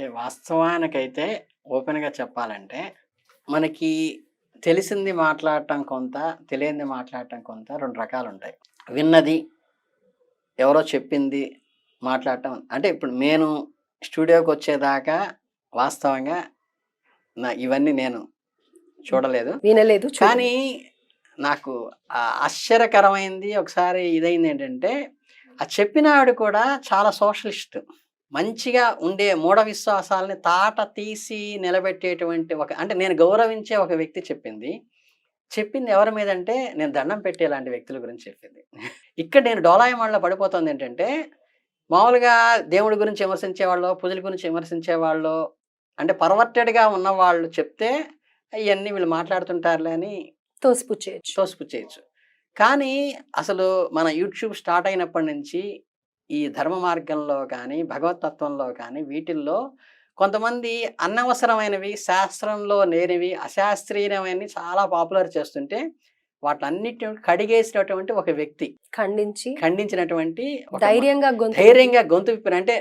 అంటే వాస్తవానికైతే ఓపెన్‌గా చెప్పాలంటే, మనకి తెలిసింది మాట్లాడటం కొంత, తెలియనిది మాట్లాడటం కొంత 2 రకాలుంటాయి. విన్నది, ఎవరో చెప్పింది మాట్లాడటం అంటే ఇప్పుడు నేను స్టూడియోకొచ్చేదాకా వాస్తవంగా ఇవన్నీ నేను చూడలేదు. వినలేదు, చూడలేదు. కానీ నాకు ఆశ్చర్యకరమైంది ఒకసారి ఇదైందేంటంటే, ఆ చెప్పిన ఆవిడ కూడా చాలా సోషలిస్ట్. మంచిగా ఉండే మూఢ విశ్వాసాలని తాట తీసి నిలబెట్టేటువంటి అంటే నేను గౌరవించే ఒక వ్యక్తి చెప్పింది. చెప్పింది ఎవరి మీదంటే, నేను దండం పెట్టేలాంటి వ్యక్తుల గురించి చెప్పింది. ఇక్కడ నేను డోలాయమాన్‌లో పడిపోతుందేంటంటే, మామూలుగా దేవుడి గురించి విమర్శించేవాళ్ళో, పూజల గురించి విమర్శించేవాళ్ళో, అంటే పర్వర్టెడ్‌గా ఉన్నవాళ్ళు చెప్తే, ఇయన్నీ వీళ్ళు మాట్లాడుతుంటారులే అని తోసిపుచ్చేయచ్చు. తోసిపుచ్చేయొచ్చు. కానీ అసలు మన యూట్యూబ్ స్టార్ట్ అయినప్పటి నుంచి ఈ ధర్మ మార్గంలో కానీ, భగవతత్వంలో కానీ వీటిల్లో కొంతమంది అనవసరమైనవి, శాస్త్రంలో లేనివి, అశాస్త్రీయమైనవి చాలా పాపులర్ చేస్తుంటే వాటన్నిటిని కడిగేసినటువంటి ఒక వ్యక్తి. ఖండించినటువంటి ఒక ధైర్యంగా గొంతు విప్పిన అంటే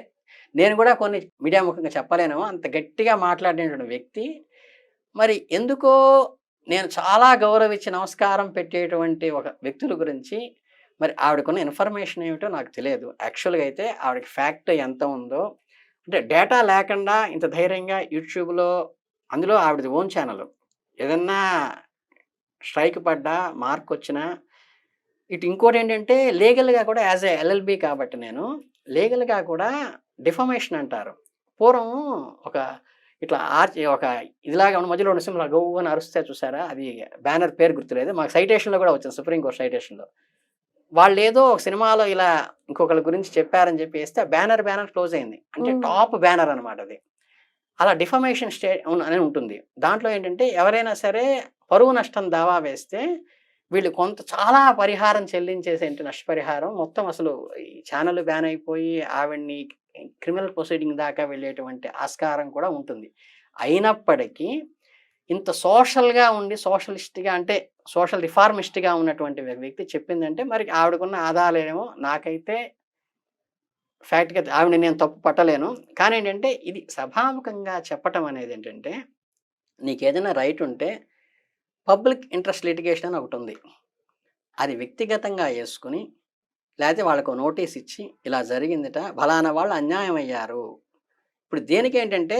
నేను కూడా కొన్ని మీడియా ముఖంగా చెప్పలేను. అంత గట్టిగా మాట్లాడినటువంటి వ్యక్తి. మరి ఎందుకో నేను చాలా గౌరవించి నమస్కారం పెట్టేటువంటి ఒక వ్యక్తుల గురించి మరి ఆవిడకున్న ఇన్ఫర్మేషన్ ఏమిటో నాకు తెలియదు. యాక్చువల్‌గా అయితే ఆవిడకి ఫ్యాక్ట్ ఎంత ఉందో అంటే డేటా లేకుండా ఇంత ధైర్యంగా యూట్యూబ్‌లో అందులో ఆవిడది ఓన్ ఛానల్. ఏదన్నా స్ట్రైక్ పడ్డా, మార్కొచ్చినా ఇటు ఇంకోటేంటంటే లీగల్‌గా కూడా యాస్ ఎ ఎల్ఎల్‌బి కాబట్టి నేను లీగల్‌గా కూడా డిఫమేషన్ అంటారు. పూర్వం ఒక ఇట్లా ఒక ఇదిలాగా ఉన్న మధ్యలో 2 సింహాలు గవ్వున అరుస్తే చూసారా? అది బ్యానర్ పేరు గుర్తులేదు. మాకు సైటేషన్‌లో కూడా వచ్చింది సుప్రీం కోర్ట్ సైటేషన్‌లో. వాళ్ళేదో ఒక సినిమాలో ఇలా ఇంకొకళ్ళ గురించి చెప్పారని చెప్పి ఏస్తే బ్యానర్ క్లోజ్ అయింది. అంటే టాప్ బ్యానర్ అనమాట అది. అలా డిఫమేషన్ అని ఉంటుంది. దాంట్లో ఏంటంటే ఎవరైనా సరే పరువు నష్టం దావా వేస్తే వీళ్ళు చాలా పరిహారం చెల్లించేసేంటి నష్టపరిహారం మొత్తం అసలు ఈ ఛానల్ బ్యాన్ అయిపోయి ఆవిడ్ని క్రిమినల్ ప్రొసీడింగ్ దాకా వెళ్ళేటువంటి ఆస్కారం కూడా ఉంటుంది. అయినప్పటికీ ఇంత సోషల్‌గా ఉండి సోషలిస్ట్‌గా అంటే సోషల్ రిఫార్మిస్ట్‌గా ఉన్నటువంటి వ్యక్తి చెప్పిందంటే మరి ఆవిడకున్న ఆదాలేమో నాకైతే ఫ్యాక్ట్‌గా ఆవిడని నేను తప్పు పట్టలేను. కానీ ఏంటంటే ఇది సభాముఖంగా చెప్పటం అనేది ఏంటంటే నీకేదైనా రైట్ ఉంటే పబ్లిక్ ఇంట్రెస్ట్ లిటిగేషన్ అని ఒకటుంది. అది వ్యక్తిగతంగా యేసుకొని లేతే వాళ్ళకో నోటీస్ ఇచ్చి ఇలా జరిగిందట, ఫలానా వాళ్ళు అన్యాయం అయ్యారు. ఇప్పుడు దేనికేంటంటే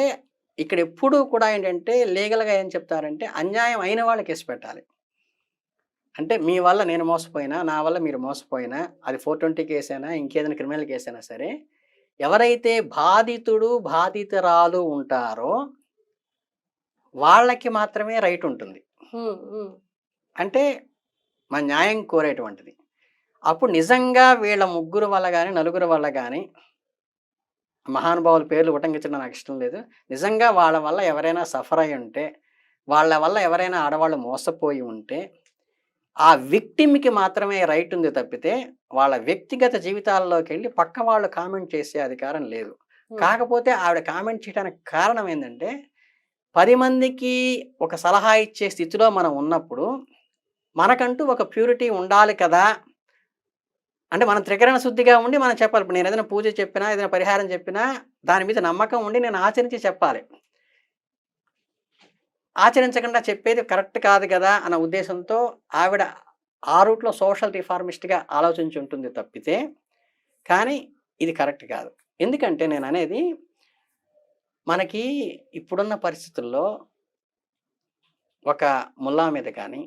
ఇక్కడ ఎప్పుడూ కూడా ఏంటంటే లీగల్‌గా ఏం చెప్తారంటే అన్యాయం అయిన వాళ్ళకి కేసు పెట్టాలి. అంటే మీ వల్ల నేను మోసపోయినా, నా వల్ల మీరు మోసపోయినా అది 420 కేసైనా ఇంకేదైనా క్రిమినల్ కేసైనా సరే ఎవరైతే బాధితుడు, బాధితురాలు ఉంటారో వాళ్ళకి మాత్రమే రైట్ ఉంటుంది. అంటే మన న్యాయం కోరేటువంటిది. అప్పుడు నిజంగా వీళ్ళ ముగ్గురు వల్ల గాని, నలుగురు వల్ల గాని మహానుభావుల పేర్లు ఉటంకించడం నాకు ఇష్టం లేదు. నిజంగా వాళ్ళ వల్ల ఎవరైనా సఫర్ అయ్యి ఉంటే, వాళ్ళ వల్ల ఎవరైనా ఆడవాళ్ళు మోసపోయి ఉంటే, ఆ విక్టిమ్‌కి మాత్రమే రైట్ ఉంది తప్పితే, వాళ్ళ వ్యక్తిగత జీవితాల్లోకెళ్ళి పక్క వాళ్ళు కామెంట్ చేసే అధికారం లేదు. కాకపోతే ఆవిడ కామెంట్ చేయడానికి కారణం ఏందంటే, 10 మందికి ఒక సలహా ఇచ్చే స్థితిలో మనం ఉన్నప్పుడు, మనకంటూ ఒక ప్యూరిటీ ఉండాలి కదా! అంటే మనం త్రికరణ శుద్ధిగా ఉండి మనం చెప్పాలి. ఇప్పుడు నేను ఏదైనా పూజ చెప్పినా, ఏదైనా పరిహారం చెప్పినా, దాని మీద నమ్మకం ఉండి నేను ఆచరించి చెప్పాలి. ఆచరించకుండా చెప్పేది కరెక్ట్ కాదు గదా! అన్న ఉద్దేశంతో ఆవిడ ఆ రూట్‌లో సోషల్ రిఫార్మిస్ట్‌గా ఆలోచించి ఉంటుంది తప్పితే, కానీ ఇది కరెక్ట్ కాదు. ఎందుకంటే నేననేది మనకి ఇప్పుడున్న పరిస్థితుల్లో ఒక ముల్లా మీద గానీ,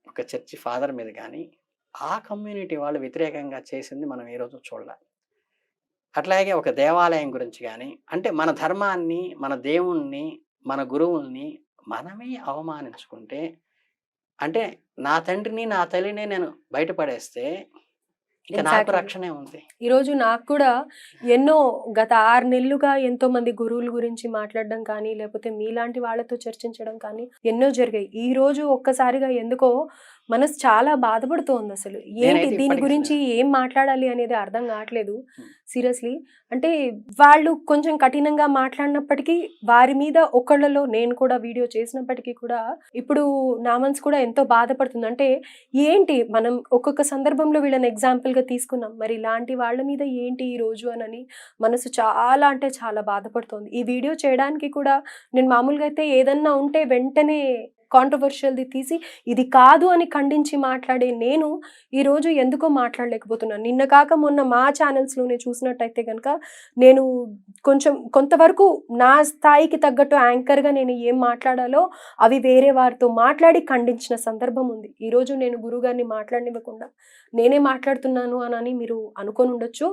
ఒక చర్చి ఫాదర్ మీద గానీ, ఆ కమ్యూనిటీ వాళ్ళు వ్యతిరేకంగా చేసింది మనం ఏ రోజు చూడలే. అట్లాగే ఒక దేవాలయం గురించి గానీ, అంటే మన ధర్మాన్ని, మన దేవుణ్ణి, మన గురువుల్ని మనమే అవమానించుకుంటే, అంటే నా తండ్రిని, నా తల్లిని నేను బయట పడేస్తే ఇక నాకు రక్షణే ఉంది. ఈరోజు నాకు కూడా గత 6 నెలలుగా ఎంతో మంది గురువుల గురించి మాట్లాడడం కానీ, లేకపోతే మీలాంటి వాళ్ళతో చర్చించడం కానీ ఎన్నో జరిగాయి. ఈ రోజు ఒక్కసారిగా ఎందుకో మనసు చాలా బాధపడుతోంది అసలు. ఏంటి నేనైతే దీని ఇప్పటికి గురించి ఏం మాట్లాడాలి అనేది అర్థం కావట్లేదు. హ్మ్. సీరియస్‌లీ. అంటే వాళ్ళు కొంచెం కఠినంగా మాట్లాడినప్పటికీ వారి మీద ఒకళ్ళలో నేను కూడా వీడియో చేసినప్పటికీ కూడా ఇప్పుడు నా మనసు కూడా ఎంతో బాధపడుతుంది. అంటే ఏంటి మనం ఒక్కొక్క సందర్భంలో వీళ్ళని ఎగ్జాంపుల్‌గా తీసుకున్నాం. మరి ఇలాంటి వాళ్ళ మీద ఏంటి ఈ రోజు అనని మనసు చాలా అంటే చాలా బాధపడుతోంది. ఈ వీడియో చేయడానికి కూడా నేను మామూలుగా అయితే ఏదన్నా ఉంటే వెంటనే కాంట్రోవర్షియల్‌ది తీసి ఇది కాదు అని ఖండించి మాట్లాడే నేను ఈరోజు ఎందుకో మాట్లాడలేకపోతున్నాను. నిన్న కాక మొన్న మా ఛానెల్స్‌లోనే చూసినట్టయితే గనక నేను కొంచెం కొంతవరకు నా స్థాయికి తగ్గట్టు యాంకర్‌గా నేను ఏం మాట్లాడాలో అవి వేరే వారితో మాట్లాడి ఖండించిన సందర్భం ఉంది. ఈరోజు నేను గురువుగారిని మాట్లాడనివ్వకుండా నేనే మాట్లాడుతున్నాను అనని మీరు అనుకోనుండొచ్చు.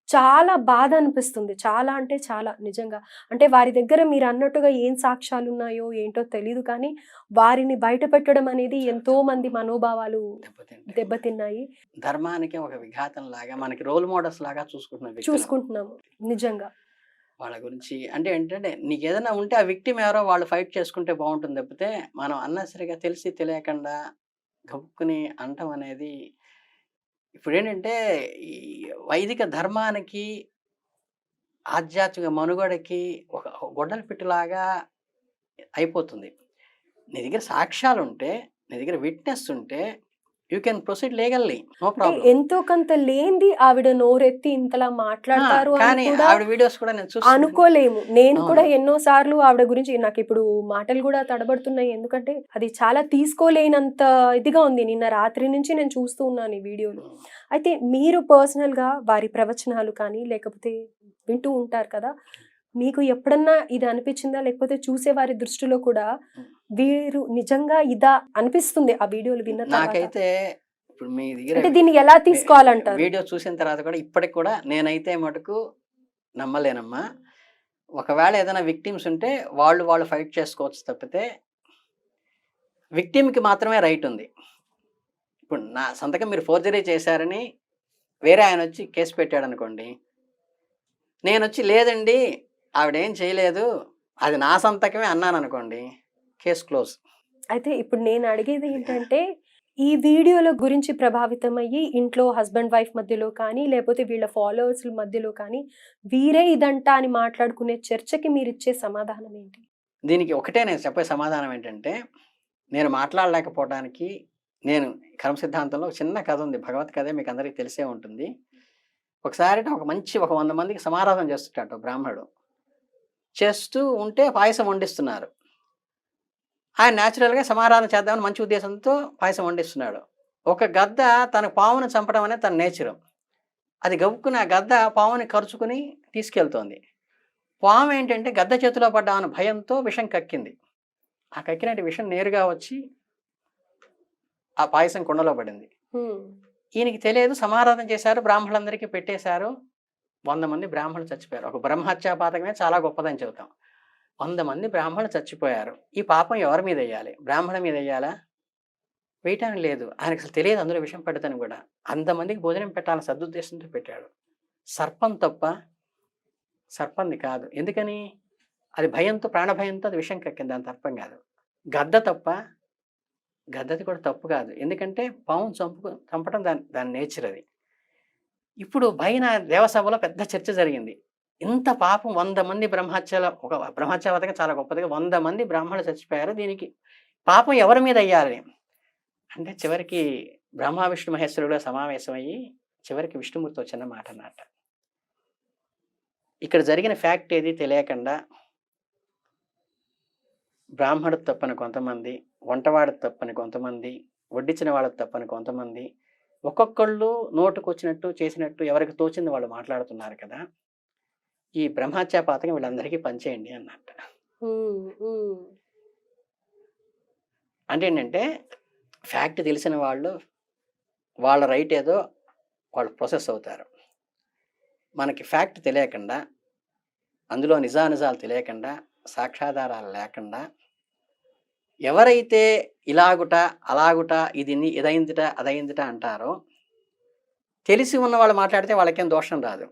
చాలా బాధ అనిపిస్తుంది. చాలా అంటే చాలా నిజంగా. అంటే వారి దగ్గర మీరన్నట్టుగా ఏం సాక్ష్యాలున్నాయో ఏంటో తెలీదు కానీ, వారిని బయట పెట్టడం అనేది ఎంతో మంది మనోభావాలు దెబ్బతింటాయి. దెబ్బతిన్నాయి. ధర్మానికి ఒక విఘాతంలాగా మనకి రోల్ మోడల్స్ లాగా చూసుకుంటున్న వ్యక్తులు చూసుకుంటున్నాము. నిజంగా. వాళ్ళ గురించి అంటే ఏంటంటే నీకేదైనా ఉంటే ఆ విక్టిమ్ ఎవరో వాళ్ళు ఫైట్ చేసుకుంటే బావుంటుంది తప్పితే, మనం అన్నెసరీగా తెలిసి తెలియకుండా గబుక్కుని అనటం అనేది ఇప్పుడేంటంటే ఈ వైదిక ధర్మానికి, ఆధ్యాత్మిక మనుగడకి ఒక గొడ్డలి పిట్టలాగా అయిపోతుంది. నీ దగ్గర సాక్ష్యాలుంటే, నీ దగ్గర విట్‌నెస్ ఉంటే you can proceed legally. No అంటే ప్రాబ్లమ్. ఎంతో కొంత లేనిది ఆవిడ నోరెత్తి ఇంతలా ఆ! మాట్లాడతారు అని కానీ కూడా ఆవిడ వీడియోస్ కూడా నేను చూస్తున్నాను. అనుకోలేము. నేను కూడా అవును. ఎన్నో సార్లు ఆవిడ గురించి నాకిప్పుడు మాటలు గూడా తడబడుతున్నాయి. ఎందుకంటే అది చాలా తీసుకోలేనంత ఇదిగా ఉంది. నిన్న రాత్రి నుంచి నేను చూస్తూ ఉన్నాను ఈ వీడియోలు. హ్మ్. అయితే మీరు పర్సనల్‌గా వారి ప్రవచనాలు కానీ, లేకపోతే వింటూ ఉంటారు కదా! మీకు ఎప్పుడన్నా ఇది అనిపిచ్చిందా? లేకపోతే చూసేవారి దృష్టిలో కూడా హ్మ్. వీరు నిజంగా ఇదా అనిపిస్తుంది ఆ వీడియోలు విన్న తర్వాత? నాకైతే ఇప్పుడు మీ దగ్గర అంటే దీన్ని ఎలా వి తీసుకోవాలంటారు? వీడియో చూసిన తర్వాత కూడా ఇప్పటికి కూడా నేనైతే మటుకు నమ్మలేనమ్మా. ఒకవేళ ఏదైనా విక్టిమ్స్ ఉంటే వాళ్ళు ఫైట్ చేసుకోవచ్చు తప్పితే, విక్టిమ్‌కి మాత్రమే రైట్ ఉంది. ఇప్పుడు నా సంతకం మీరు ఫోర్జరీ చేశారని వేరే ఆయనొచ్చి కేస్ పెట్టాడనుకోండి. నేనొచ్చి లేదండి ఆవిడేం చేయలేదు. అది నా సంతకమే అన్నాననుకోండి. Case close. అయితే ఇప్పుడు నేను అడిగేది అది ఏంటంటే, ఈ వీడియోల గురించి ప్రభావితమయ్యి ఇంట్లో హస్బెండ్, వైఫ్ మధ్యలో కానీ, లేపోతే వీళ్ళ ఫాలోవర్స్‌ల మధ్యలో కానీ, వీరే ఇదంట అని మాట్లాడుకునే చర్చకి మీరిచ్చే సమాధానం ఏంటి? దీనికి ఒకటే నేను చెప్పే సమాధానం ఏంటంటే, నేను మాట్లాడలేకపోవడానికి నేను కర్మ సిద్ధాంతంలో ఒక చిన్న కథ ఉంది. భగవత్ కథే మీకందరికి తెలిసే ఉంటుంది. ఒకసారట ఒక 100 మందికి సమారాధన చేస్తుంటాట ఒక బ్రాహ్మణుడు. చేస్తూ ఉంటే పాయసం వండిస్తున్నారు. ఆయన నేచురల్‌గా సమారాధన చేద్దామని మంచి ఉద్దేశంతో పాయసం వండిస్తున్నాడు. ఒక గద్ద తన పావును చంపడం అనేది తన నేచరు. అది గబుక్కున ఆ గద్ద పావుని కరుచుకొని తీసుకెళ్తోంది. పాము ఏంటంటే గద్ద చేతిలో పడ్డామన్న భయంతో విషం కక్కింది. ఆ కక్కినటి విషం నేరుగా వచ్చి ఆ పాయసం కుండలో పడింది. హ్మ్. ఈయనకి తెలియదు సమారాధన చేశారు. బ్రాహ్మణులందరికీ పెట్టేశారు. 100 మంది బ్రాహ్మణులు చచ్చిపోయారు. ఒక బ్రహ్మహత్యా పాతకమే చాలా గొప్పదని చెబుతాం. 100 మంది బ్రాహ్మణులు చచ్చిపోయారు. ఈ పాపం ఎవరి మీదెయ్యాలి? బ్రాహ్మణుడి మీదెయ్యాలా? వేయటానికి లేదు. ఆయనకసలు తెలియదు అందులో విషం పడతని గూడా. అంతమందికి భోజనం పెట్టాలని సదుద్దేశంతో పెట్టాడు. సర్పం తప్ప? సర్పంది కాదు. ఎందుకని? అది భయంతో ప్రాణభయంతో అది విషం కక్కింది. దాని తప్పం గాదు. గద్ద తప్ప? గద్దది కూడా తప్పు కాదు. ఎందుకంటే పావును చంపడం దాని దాని నేచర్ అది. ఇప్పుడు పైన దేవసభలో పెద్ద చర్చ జరిగింది. ఇంత పాపం 100 మంది ఒక బ్రహ్మహత్య పథకం చాలా గొప్పదిగా 100 మంది బ్రాహ్మణులు చచ్చిపోయారు. దీనికి పాపం ఎవరి మీద ఎయ్యాలి? అంటే చివరికి బ్రహ్మ, విష్ణు మహేశ్వరుడు సమావేశమయ్యి చివరికి విష్ణుమూర్తి ఒక చిన్న మాట అన్నట్ట. ఇక్కడ జరిగిన ఫ్యాక్ట్ ఏది తెలియకుండా బ్రాహ్మణుడు తప్పని కొంతమంది, వంటవాడిది తప్పని కొంతమంది, వడ్డించిన వాళ్ళది తప్పని కొంతమంది, ఒక్కొక్కళ్ళు నోటుకొచ్చినట్టు చేసినట్టు ఎవరికి తోచింది వాళ్ళు మాట్లాడుతున్నారు కదా! ఈ బ్రహ్మహత్యా పాతకం వీళ్ళందరికీ పంచేయండి అన్నట్ట. హ్మ్. హ్మ్. అంటే ఏంటంటే ఫ్యాక్ట్ తెలిసిన వాళ్ళు వాళ్ళ రైట్ ఏదో వాళ్ళు ప్రొసెస్ అవుతారు. మనకి ఫ్యాక్ట్ తెలియకుండా, అందులో నిజానిజాలు తెలియకుండా, సాక్ష్యాధారాలు లేకుండా ఎవరైతే ఇలాగుట, అలాగుట, ఇదయిందిట, అదయిందిట అంటారో తెలిసి ఉన్నవాళ్ళు మాట్లాడితే వాళ్ళకేం దోషం రాదు.